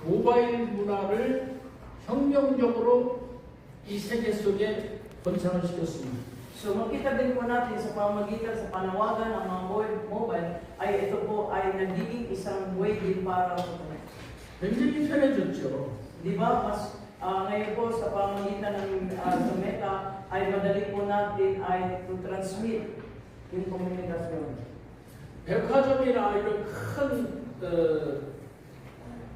모바일 문화를 혁명적으로 이 세계 속에 번창을 시켰습니다. So makita din po natin sa pamamagitan sa panawagan ng mga mobile ay ito po ay nagiging isang way din para sa kanya. 굉장히 편해졌죠. Di ba? Mas ngayon po sa pamamagitan ng sa Meta ay madali po natin ay to transmit yung komunikasyon. 백화점이나 이런 큰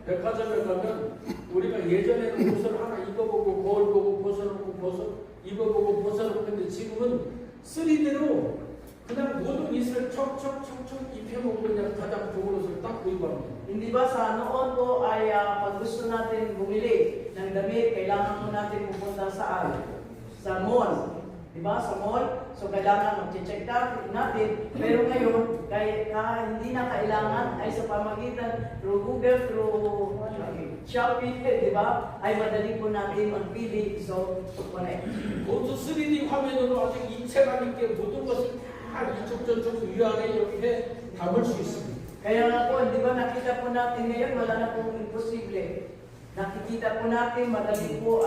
백화점에 가면 우리가 예전에는 옷을 하나 입어보고 거울 보고 벗어놓고 입어보고 벗어놓고 근데 지금은 3D로 그냥 모든 옷을 척척척척 입혀놓고 그냥 가장 좋은 옷을 딱 구입합니다. Hindi ba sa noon po ay pag gusto natin bumili ng damit, kailangan po natin pupunta saan? Sa mall. Di ba? Sa mall. So kailangan mag-check natin. Pero ngayon, hindi na kailangan ay sa pamagitan through Google, through Shopee, di ba? Ay madali po natin magpili. So, connect. 그것도 3D 화면으로 아주 입체감 있게 모든 것을 다 이쪽 저쪽 위아래 이렇게 담을 수 있습니다. Kaya nga po, di ba nakita po natin ngayon, wala na pong imposible. Nakikita po natin, madali po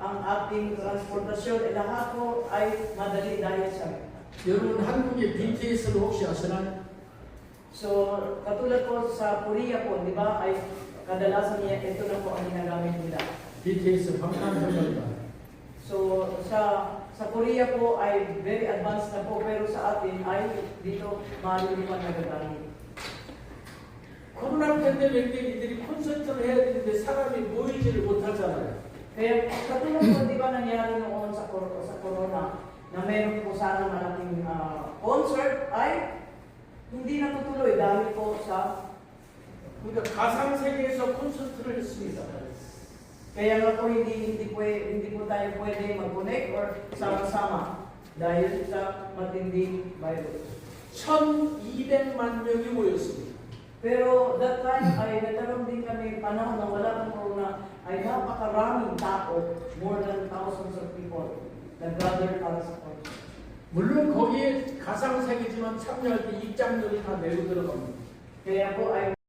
ang ating transportasyon. Lahat po ay madali dahil sa Meta. 여러분 한국의 BTS를 혹시 아시나요? So, katulad po sa Korea po, di ba, ay kadalasan niya, ito na po ang ginagamit nila. BTS 방탄소년단. So, sa Korea po ay very advanced na po, pero sa atin ay dito marami pa nagagamit. 코로나 팬데믹 때 이들이 콘서트를 해야 되는데 사람이 모이지를 못하잖아요. Kaya katulad po, di ba nangyari noon sa corona, na meron po sana malaking concert ay hindi natutuloy dahil po sa 그러니까 가상 세계에서 콘서트를 했습니다. kaya nga po hindi po tayo pwede mag-connect or sama-sama dahil sa matinding virus. 1,200만 명이 모였습니다. Pero that time ay nagkaroon din kami panahon na wala ng corona ay napakaraming tao, more than thousands of people nag-gather para sa concert. 물론 거기에 가상 세계지만 참여할 때 입장료를 다 내고 들어갑니다. Kaya po ay